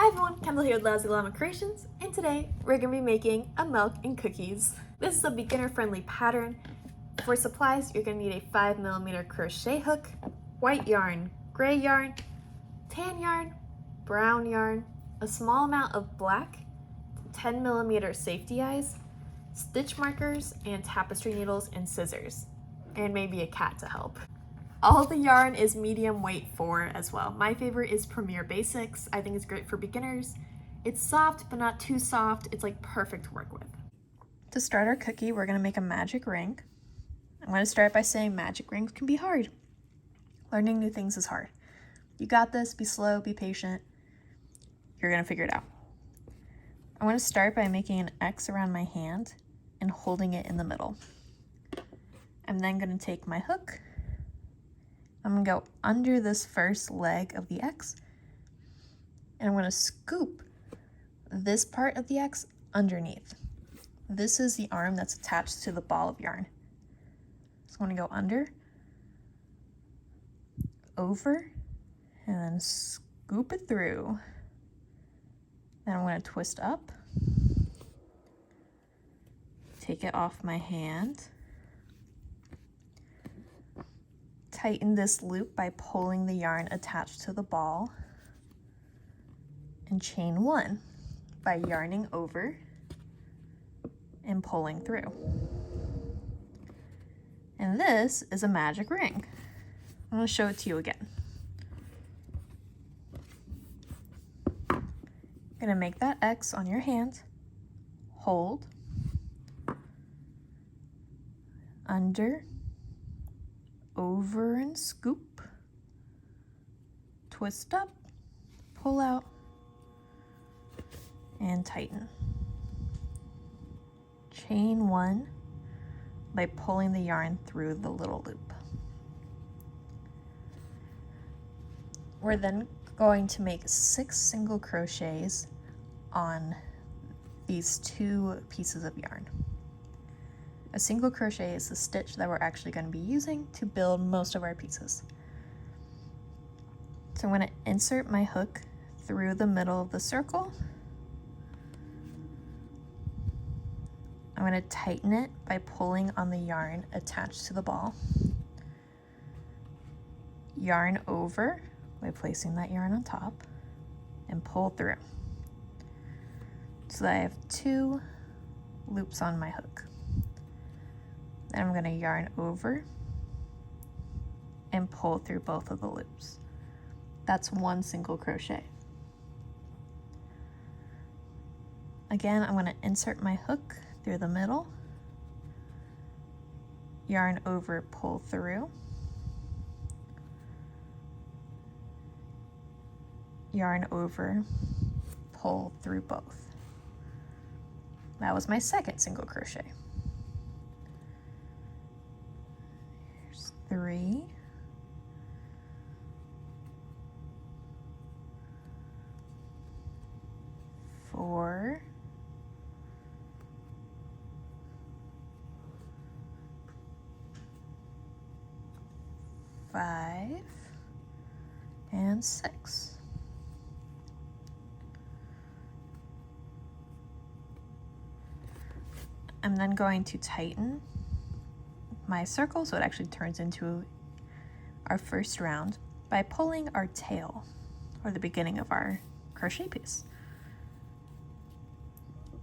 Hi everyone, Kendall here with Lousy Llama Creations, and today we're going to be making a milk and cookies. This is a beginner-friendly pattern. For supplies, you're going to need a 5mm crochet hook, white yarn, gray yarn, tan yarn, brown yarn, a small amount of black, 10mm safety eyes, stitch markers, and tapestry needles and scissors, and maybe a cat to help. All the yarn is medium weight 4 as well. My favorite is Premier Basics. I think it's great for beginners. It's soft, but not too soft. It's like perfect to work with. To start our cookie, we're gonna make a magic ring. I'm gonna start by saying magic rings can be hard. Learning new things is hard. You got this, be slow, be patient. You're gonna figure it out. I'm gonna start by making an X around my hand and holding it in the middle. I'm then gonna take my hook. I'm gonna go under this first leg of the X, and I'm gonna scoop this part of the X underneath. This is the arm that's attached to the ball of yarn. So I'm gonna go under, over, and then scoop it through. Then I'm gonna twist up, take it off my hand, tighten this loop by pulling the yarn attached to the ball, and chain 1 by yarning over and pulling through. And this is a magic ring. I'm going to show it to you again. You're going to make that X on your hand, hold, under, over and scoop, twist up, pull out, and tighten. Chain 1 by pulling the yarn through the little loop. We're then going to make 6 single crochets on these 2 pieces of yarn. A single crochet is the stitch that we're actually going to be using to build most of our pieces. So I'm going to insert my hook through the middle of the circle. I'm going to tighten it by pulling on the yarn attached to the ball. Yarn over by placing that yarn on top and pull through. So that I have 2 loops on my hook. Then I'm going to yarn over and pull through both of the loops. That's 1 single crochet. Again, I'm going to insert my hook through the middle, yarn over, pull through, yarn over, pull through both. That was my 2nd single crochet. 3, 4, 5, and 6. I'm then going to tighten my circle so it actually turns into our first round by pulling our tail, or the beginning of our crochet piece.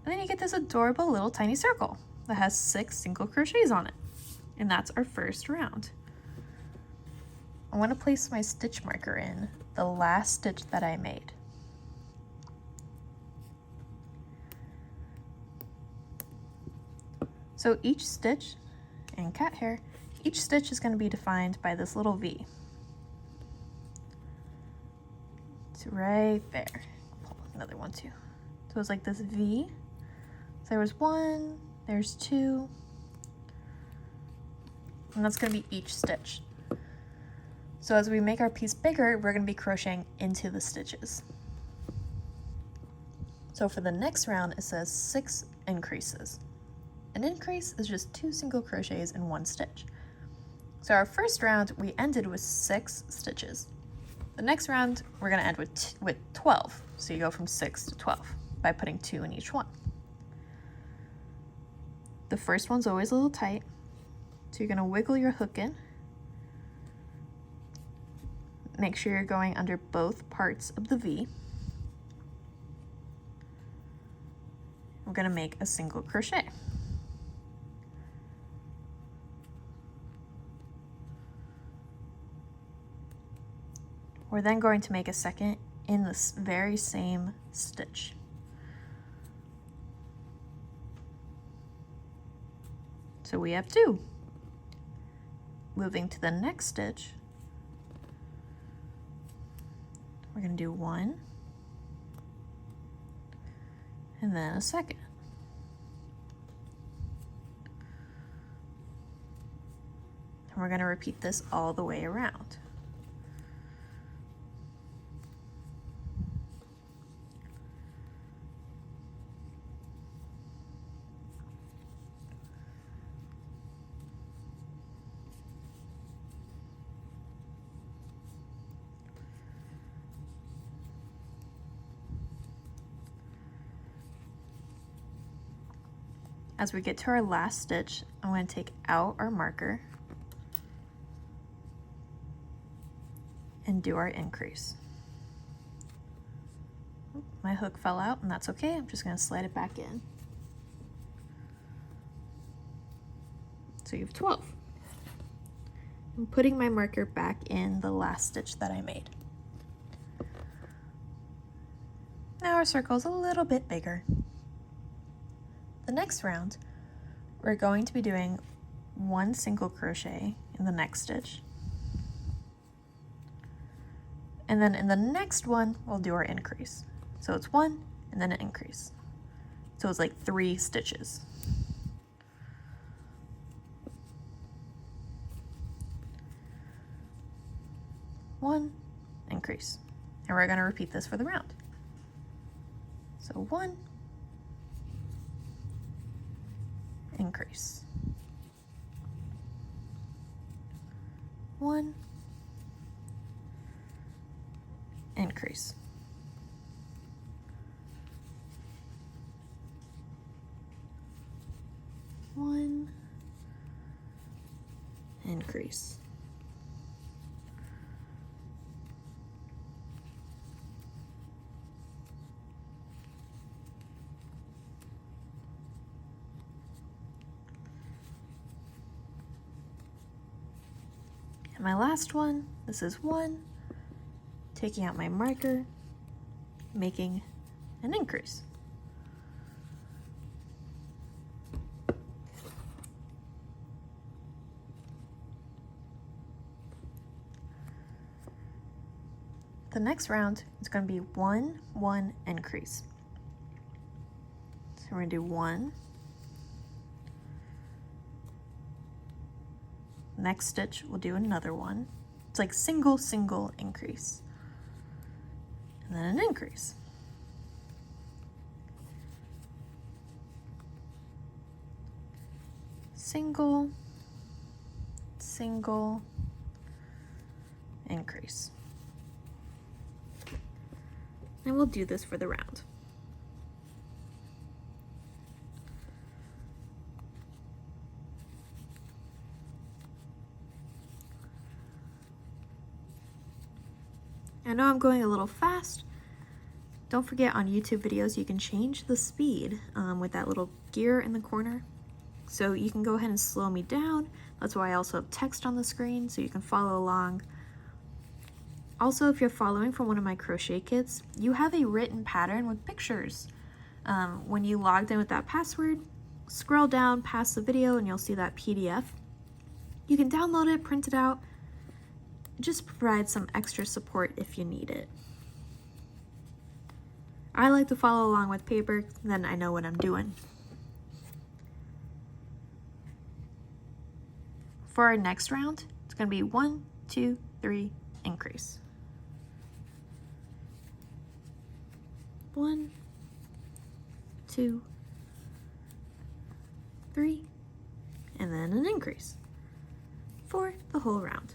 And then you get this adorable little tiny circle that has 6 single crochets on it. And that's our first round. I want to place my stitch marker in the last stitch that I made. So each stitch, and cat hair, each stitch is going to be defined by this little V. It's right there. Pull another one too. So it's like this V. So there was 1, there's 2, and that's going to be each stitch. So as we make our piece bigger, we're going to be crocheting into the stitches. So for the next round, it says 6 increases. An increase is just 2 single crochets in 1 stitch. So our first round, we ended with 6 stitches. The next round, we're gonna end with 12. So you go from 6 to 12 by putting 2 in each one. The first one's always a little tight, so you're gonna wiggle your hook in. Make sure you're going under both parts of the V. We're gonna make a single crochet. We're then going to make a second in this very same stitch. So we have 2. Moving to the next stitch, we're going to do 1 and then a second. And we're going to repeat this all the way around. As we get to our last stitch, I'm going to take out our marker and do our increase. My hook fell out, and that's okay. I'm just going to slide it back in. So you have 12. I'm putting my marker back in the last stitch that I made. Now our circle is a little bit bigger. The next round, we're going to be doing 1 single crochet in the next stitch. And then in the next one, we'll do our increase. So it's 1 and then an increase. So it's like 3 stitches. One, increase. And we're going to repeat this for the round. So 1, increase. 1, increase. 1, increase. 1, my last one, this is 1, taking out my marker, making an increase. The next round is going to be 1, 1, increase. So we're going to do 1. Next stitch, we'll do another one. It's like single, single increase. And then an increase. Single, single, increase. And we'll do this for the round. I know I'm going a little fast. Don't forget, on YouTube videos you can change the speed with that little gear in the corner. So you can go ahead and slow me down. That's why I also have text on the screen so you can follow along. Also, if you're following from one of my crochet kits, you have a written pattern with pictures. When you logged in with that password, scroll down past the video and you'll see that PDF. You can download it, print it out. Just provide some extra support if you need it. I like to follow along with paper, then I know what I'm doing. For our next round, it's going to be 1, 2, 3, increase. 1, 2, 3, and then an increase for the whole round.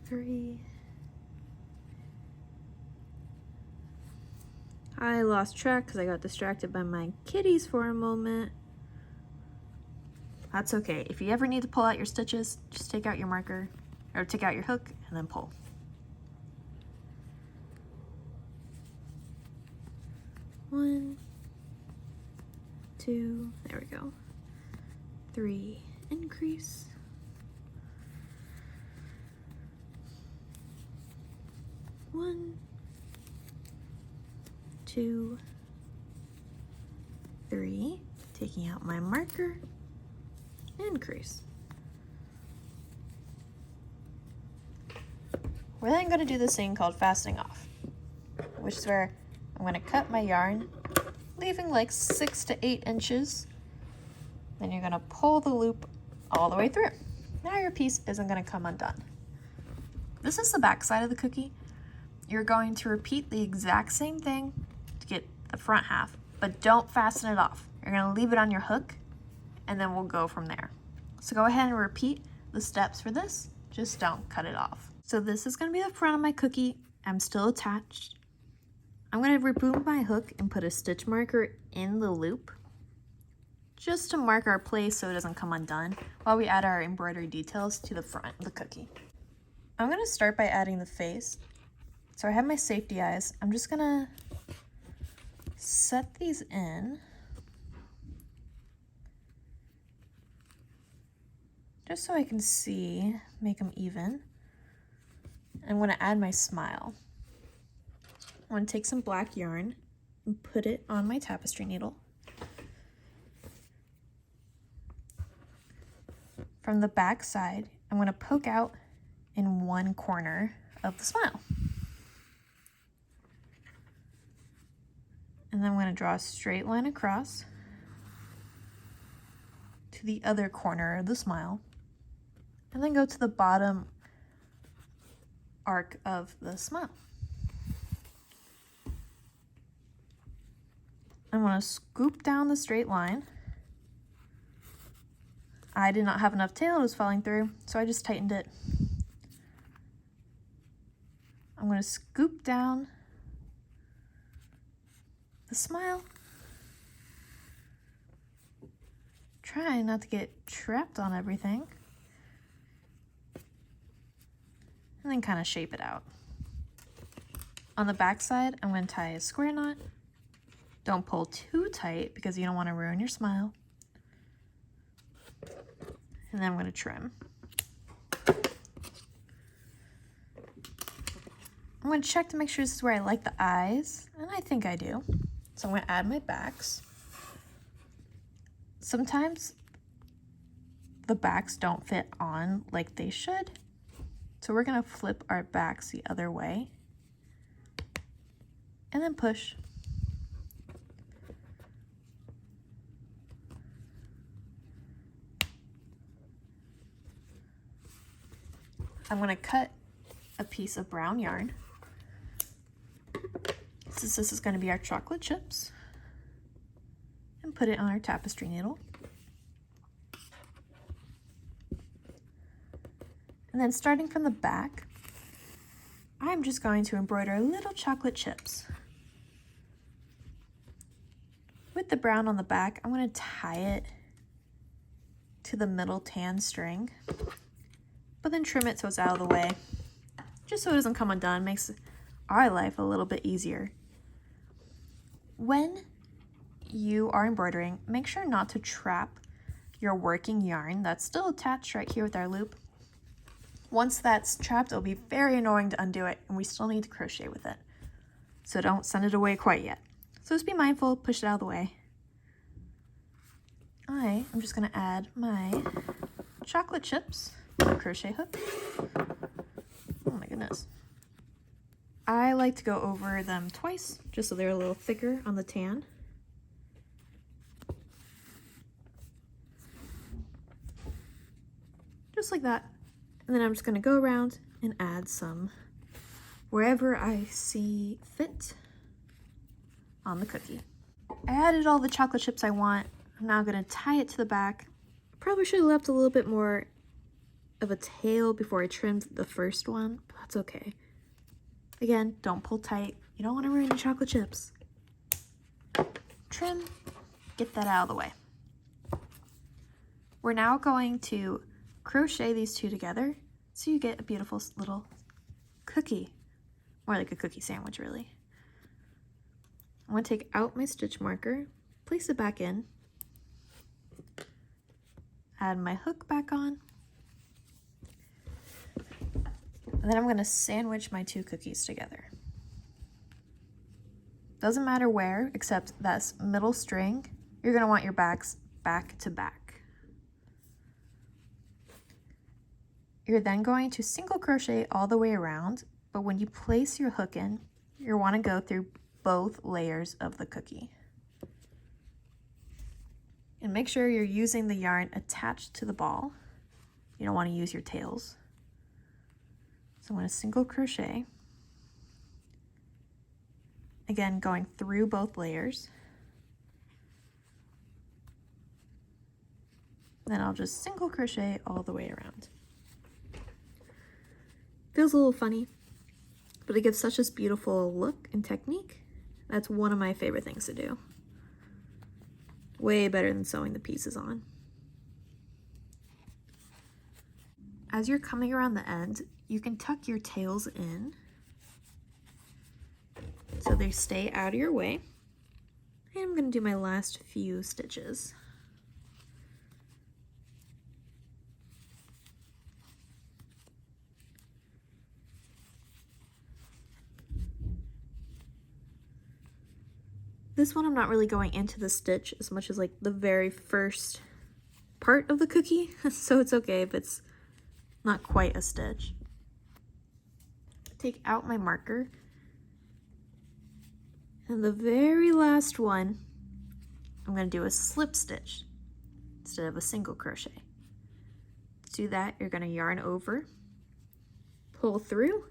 3. I lost track because I got distracted by my kitties for a moment. That's okay. If you ever need to pull out your stitches, just take out your marker or take out your hook and then pull. 1, 2, there we go. 3, increase. 1, 2, 3, taking out my marker, increase. We're then going to do this thing called fastening off, which is where I'm going to cut my yarn, leaving like 6 to 8 inches. Then you're going to pull the loop all the way through. Now your piece isn't going to come undone. This is the back side of the cookie. You're going to repeat the exact same thing to get the front half, but don't fasten it off. You're going to leave it on your hook, and then we'll go from there. So go ahead and repeat the steps for this, just don't cut it off. So this is going to be the front of my cookie. I'm still attached. I'm going to remove my hook and put a stitch marker in the loop, just to mark our place so it doesn't come undone while we add our embroidery details to the front of the cookie. I'm going to start by adding the face. So I have my safety eyes. I'm just going to set these in just so I can see, make them even. I'm going to add my smile. I'm going to take some black yarn and put it on my tapestry needle. From the back side, I'm going to poke out in one corner of the smile. And then I'm going to draw a straight line across to the other corner of the smile. And then go to the bottom arc of the smile. I'm going to scoop down the straight line. I did not have enough tail, it was falling through, so I just tightened it. I'm going to scoop down the smile. Try not to get trapped on everything. And then kind of shape it out. On the back side, I'm going to tie a square knot. Don't pull too tight because you don't want to ruin your smile. And then I'm going to trim. I'm going to check to make sure this is where I like the eyes, and I think I do. So I'm going to add my backs. Sometimes the backs don't fit on like they should. So we're going to flip our backs the other way and then push. I'm going to cut a piece of brown yarn. Since this is going to be our chocolate chips, and put it on our tapestry needle. And then starting from the back, I'm just going to embroider little chocolate chips. With the brown on the back, I'm going to tie it to the middle tan string, but then trim it so it's out of the way, just so it doesn't come undone. Makes our life a little bit easier. When you are embroidering, make sure not to trap your working yarn that's still attached right here with our loop. Once that's trapped, it'll be very annoying to undo it, and we still need to crochet with it. So don't send it away quite yet. So just be mindful, push it out of the way. I am just going to add my chocolate chips with a crochet hook. Oh my goodness. I like to go over them twice, just so they're a little thicker on the tan. Just like that. And then I'm just going to go around and add some wherever I see fit on the cookie. I added all the chocolate chips I want. I'm now going to tie it to the back. Probably should have left a little bit more of a tail before I trimmed the first one, but that's okay. Again, don't pull tight. You don't want to ruin your chocolate chips. Trim, get that out of the way. We're now going to crochet these two together so you get a beautiful little cookie. More like a cookie sandwich, really. I'm going to take out my stitch marker, place it back in, add my hook back on, and then I'm going to sandwich my two cookies together. Doesn't matter where, except that middle string, you're going to want your backs back to back. You're then going to single crochet all the way around, but when you place your hook in, you want to go through both layers of the cookie. And make sure you're using the yarn attached to the ball. You don't want to use your tails. So I'm going to single crochet. Again, going through both layers. Then I'll just single crochet all the way around. Feels a little funny, but it gives such a beautiful look and technique. That's one of my favorite things to do. Way better than sewing the pieces on. As you're coming around the end, you can tuck your tails in so they stay out of your way. And I'm going to do my last few stitches. This one I'm not really going into the stitch as much as like the very first part of the cookie, so it's okay if it's not quite a stitch. Take out my marker, and the very last one, I'm going to do a slip stitch instead of a single crochet. To do that, you're going to yarn over, pull through,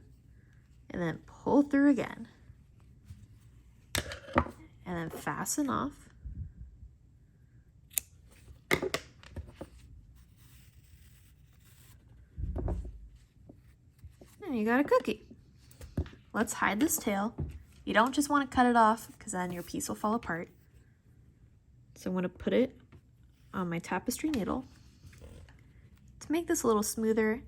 and then pull through again. And then fasten off. And you got a cookie. Let's hide this tail. You don't just want to cut it off because then your piece will fall apart. So I'm going to put it on my tapestry needle. To make this a little smoother,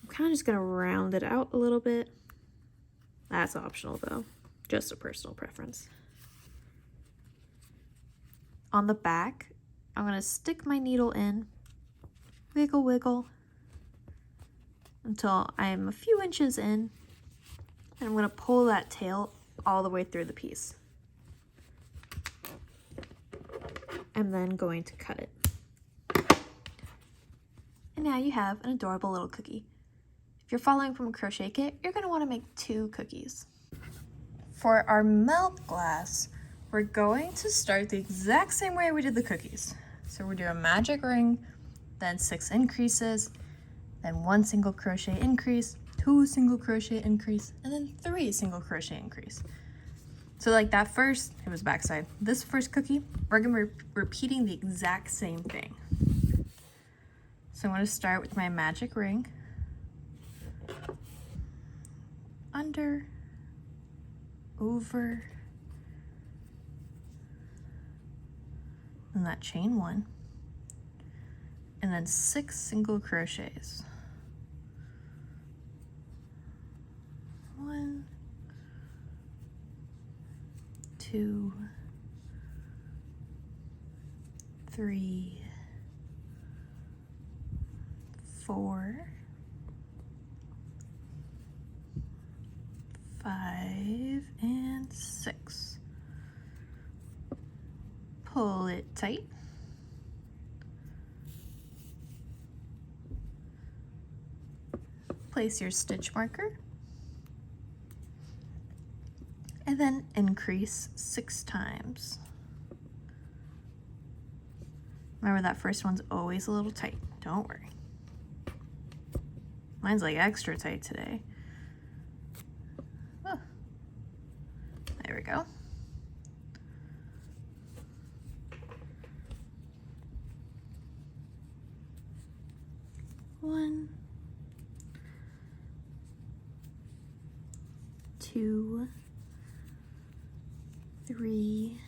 I'm kind of just going to round it out a little bit. That's optional though. Just a personal preference. On the back, I'm going to stick my needle in, wiggle, wiggle, until I'm a few inches in, and I'm going to pull that tail all the way through the piece. I'm then going to cut it. And now you have an adorable little cookie. If you're following from a crochet kit, you're going to want to make 2 cookies. For our melt glass, we're going to start the exact same way we did the cookies. So we're doing a magic ring, then 6 increases, then 1 single crochet increase, 2 single crochet increase, and then 3 single crochet increase. So like that first, it was backside. This first cookie, we're gonna be repeating the exact same thing. So I'm gonna start with my magic ring, under, over, and that chain 1, and then 6 single crochets. 1, 2, 3, 4, 5, and 6. Pull it tight. Place your stitch marker. And then increase 6 times. Remember that first one's always a little tight. Don't worry. Mine's like extra tight today. Oh. There we go. 1, 2, 3,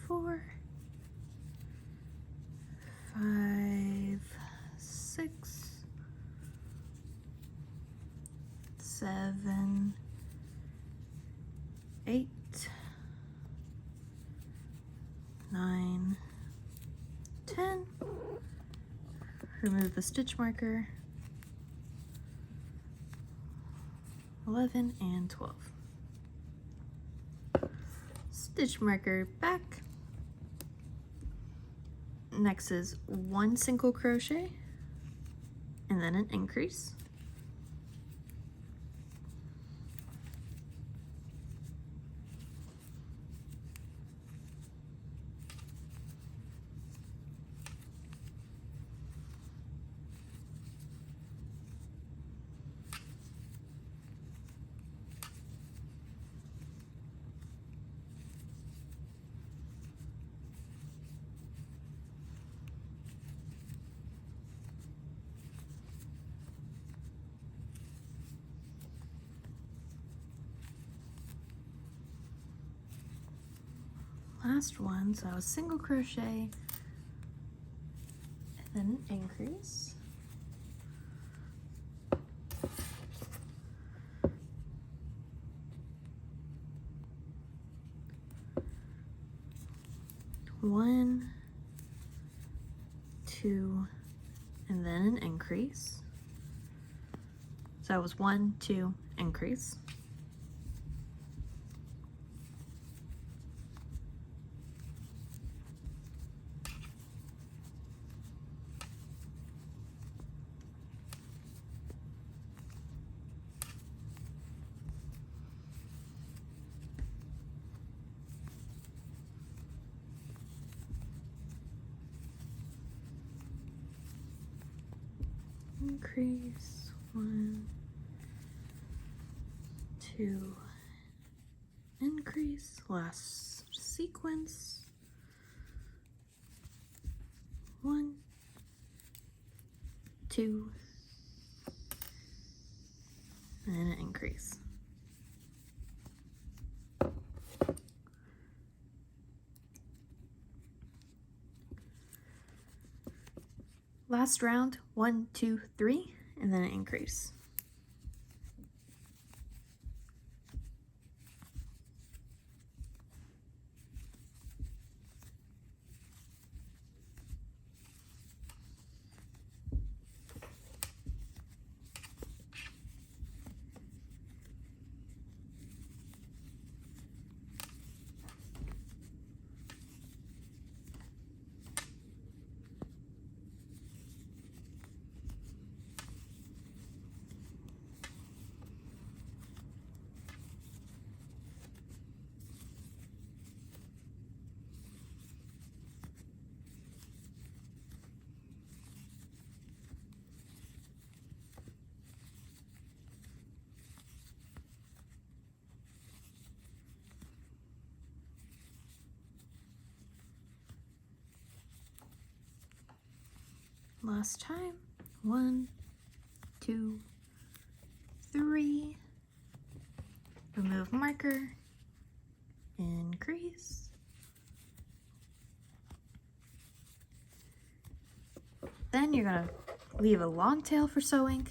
4, 5, 6, 7, 8, 9, 10. Remove the stitch marker. 11 and 12. Stitch marker back. Next is 1 single crochet and then an increase. Last one, so a single crochet and then an increase. One, 2, and then an increase. So that was 1, 2, increase. Increase, 1, 2, increase, last sequence, 1, 2, and an increase. Last round, 1, 2, 3, and then an increase. Last time, 1, 2, 3, remove marker, increase, then you're gonna leave a long tail for sewing,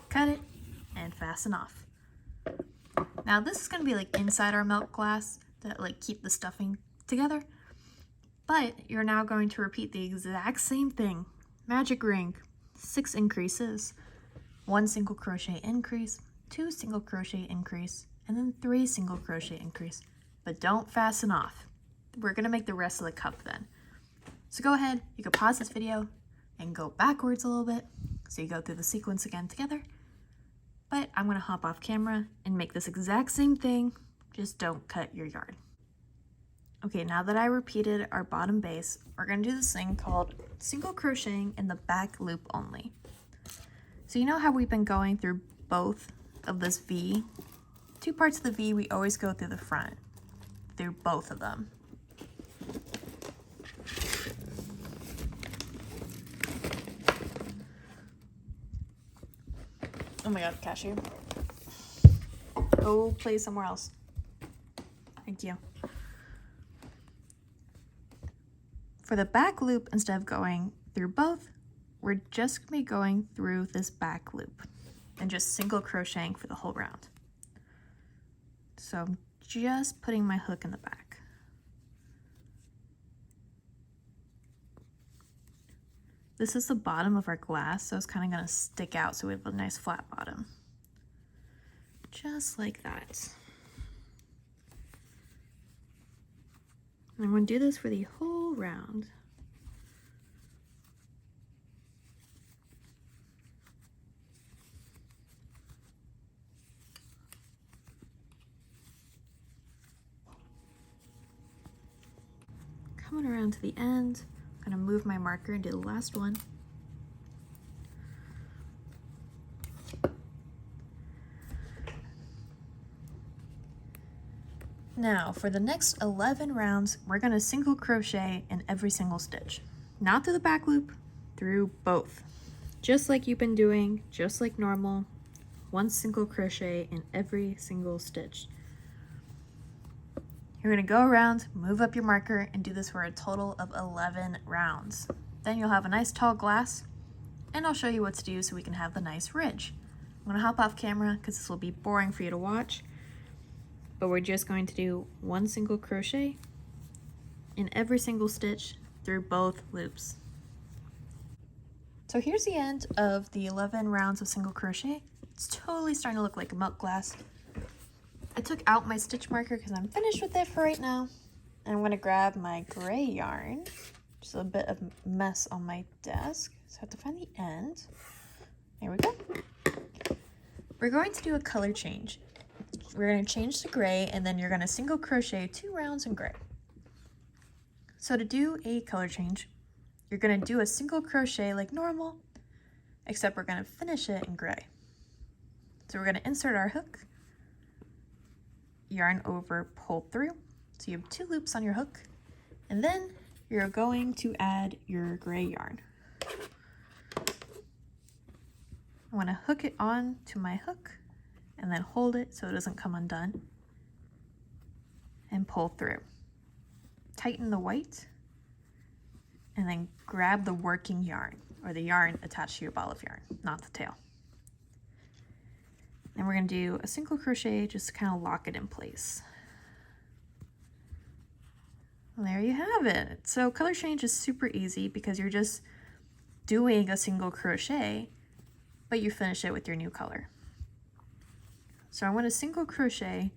cut it, and fasten off. Now this is gonna be like inside our milk glass to like keep the stuffing together. But you're now going to repeat the exact same thing. Magic ring, 6 increases, 1 single crochet increase, 2 single crochet increase, and then 3 single crochet increase. But don't fasten off. We're gonna make the rest of the cup then. So go ahead, you can pause this video and go backwards a little bit so you go through the sequence again together. But I'm gonna hop off camera and make this exact same thing, just don't cut your yarn. Okay, now that I repeated our bottom base, we're gonna do this thing called single crocheting in the back loop only. So you know how we've been going through both of this V? 2 parts of the V, we always go through the front, through both of them. Oh my god, cashew. Go play somewhere else. Thank you. For the back loop, instead of going through both, we're just gonna be going through this back loop and just single crocheting for the whole round. So I'm just putting my hook in the back. This is the bottom of our glass, so it's kind of gonna stick out so we have a nice flat bottom. Just like that. And I'm gonna do this for the whole round. Coming around to the end, I'm gonna move my marker and do the last one. Now for the next 11 rounds, we're gonna single crochet in every single stitch. Not through the back loop, through both. Just like you've been doing, just like normal, one single crochet in every single stitch. You're gonna go around, move up your marker, and do this for a total of 11 rounds. Then you'll have a nice tall glass, and I'll show you what to do so we can have the nice ridge. I'm gonna hop off camera because this will be boring for you to watch, but we're just going to do one single crochet in every single stitch through both loops. So here's the end of the 11 rounds of single crochet. It's totally starting to look like a milk glass. I took out my stitch marker because I'm finished with it for right now. And I'm gonna grab my gray yarn. Just a bit of mess on my desk. So I have to find the end. There we go. We're going to do a color change. We're gonna change to gray and then you're gonna single crochet 2 rounds in gray. So to do a color change, you're gonna do a single crochet like normal, except we're gonna finish it in gray. So we're gonna insert our hook, yarn over, pull through. So you have 2 loops on your hook, and then you're going to add your gray yarn. I want to hook it on to my hook and then hold it so it doesn't come undone and pull through. Tighten the white and then grab the working yarn or the yarn attached to your ball of yarn, not the tail. And we're going to do a single crochet just to kind of lock it in place. And there you have it. So color change is super easy because you're just doing a single crochet, but you finish it with your new color. So I want to single crochet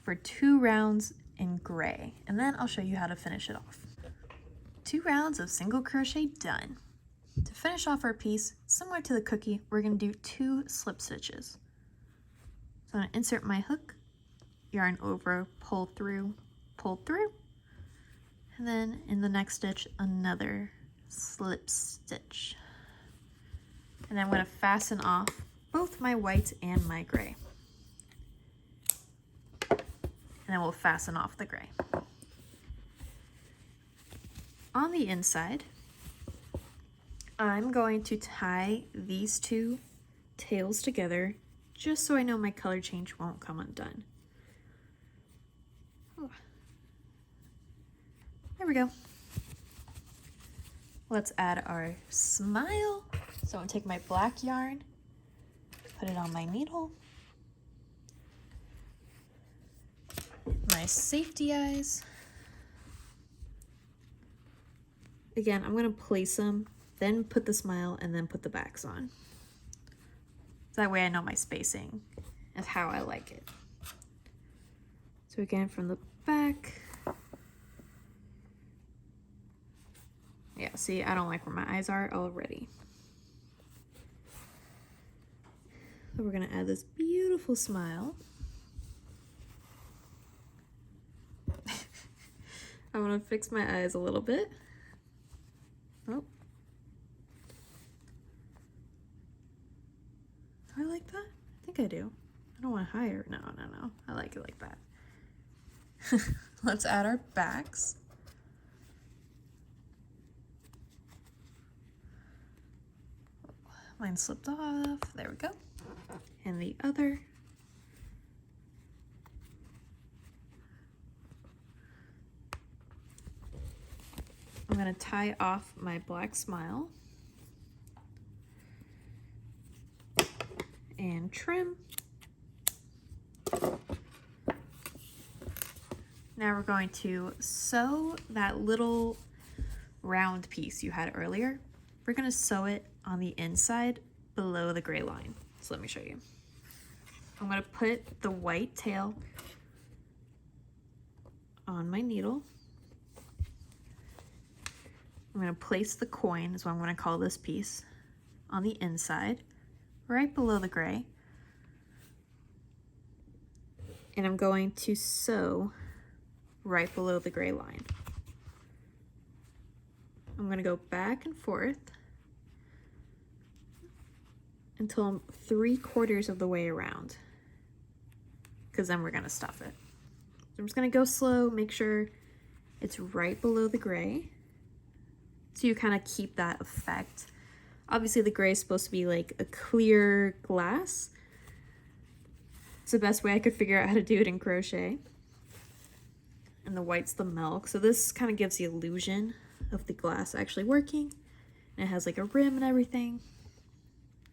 for 2 rounds in gray, and then I'll show you how to finish it off. 2 rounds of single crochet done. To finish off our piece, similar to the cookie, we're going to do 2 slip stitches. So I'm going to insert my hook, yarn over, pull through, and then in the next stitch, another slip stitch. And then I'm going to fasten off both my white and my gray. And then we'll fasten off the gray. On the inside, I'm going to tie these 2 tails together just so I know my color change won't come undone. Oh. There we go. Let's add our smile. So I'm gonna take my black yarn, put it on my needle, my safety eyes. Again, I'm gonna place them, then put the smile, and then put the backs on. So that way I know my spacing and how I like it. So again, from the back. Yeah, see, I don't like where my eyes are already. So we're gonna add this beautiful smile. I wanna fix my eyes a little bit. Oh. Do I like that? I think I do. I don't want to hire. No. I like it like that. Let's add our backs. Mine slipped off. There we go. And the other. I'm going to tie off my black smile and trim. Now we're going to sew that little round piece you had earlier. We're going to sew it on the inside below the gray line. So let me show you. I'm going to put the white tail on my needle. I'm going to place the coin, is what I'm going to call this piece, on the inside, right below the gray. And I'm going to sew right below the gray line. I'm going to go back and forth until I'm 3/4 of the way around, because then we're going to stuff it. So I'm just going to go slow, make sure it's right below the gray, so you kind of keep that effect. Obviously the gray is supposed to be like a clear glass. It's the best way I could figure out how to do it in crochet. And the white's the milk, so this kind of gives the illusion of the glass actually working. And it has like a rim and everything,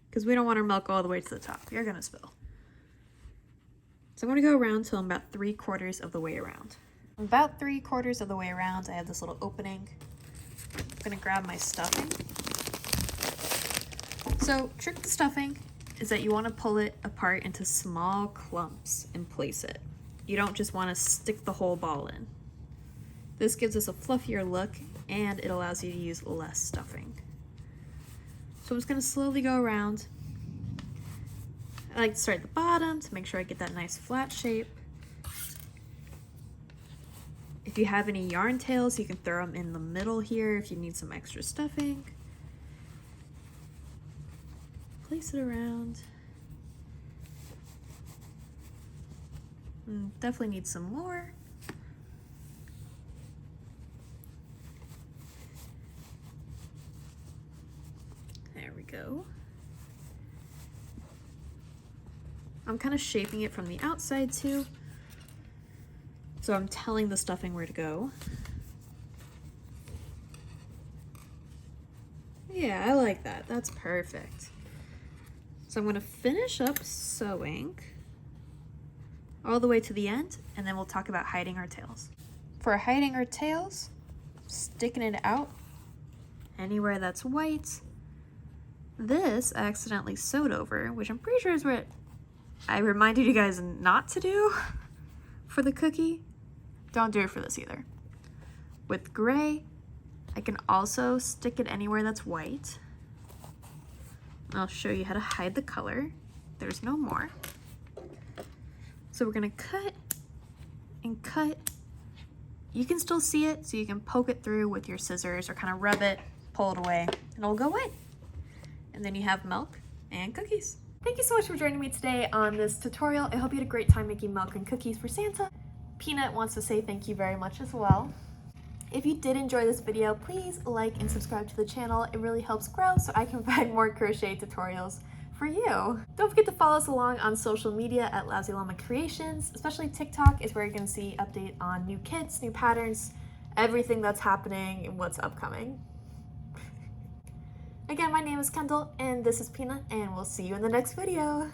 because we don't want our milk all the way to the top. You're gonna spill. So I'm gonna go around till I'm about 3/4 of the way around. About 3/4 of the way around, I have this little opening. I'm gonna grab my stuffing. So trick to stuffing is that you want to pull it apart into small clumps and place it. You don't just want to stick the whole ball in. This gives us a fluffier look and it allows you to use less stuffing. So I'm just going to slowly go around. I like to start at the bottom to make sure I get that nice flat shape. If you have any yarn tails, you can throw them in the middle here if you need some extra stuffing. Place it around. Definitely need some more. There we go. I'm kind of shaping it from the outside too, so I'm telling the stuffing where to go. Yeah, I like that. That's perfect. So I'm going to finish up sewing all the way to the end, and then we'll talk about hiding our tails. For hiding our tails, sticking it out anywhere that's white. This I accidentally sewed over, which I'm pretty sure is what I reminded you guys not to do for the cookie. Don't do it for this either. With gray, I can also stick it anywhere that's white. I'll show you how to hide the color. There's no more. So we're gonna cut and cut. You can still see it, so you can poke it through with your scissors or kind of rub it, pull it away, and it'll go away. And then you have milk and cookies. Thank you so much for joining me today on this tutorial. I hope you had a great time making milk and cookies for Santa. Peanut wants to say thank you very much as well. If you did enjoy this video, please like and subscribe to the channel. It really helps grow so I can provide more crochet tutorials for you. Don't forget to follow us along on social media at Lousy Llama Creations, especially TikTok is where you're gonna see update on new kits, new patterns, everything that's happening and what's upcoming. Again, my name is Kendall and this is Peanut, and we'll see you in the next video.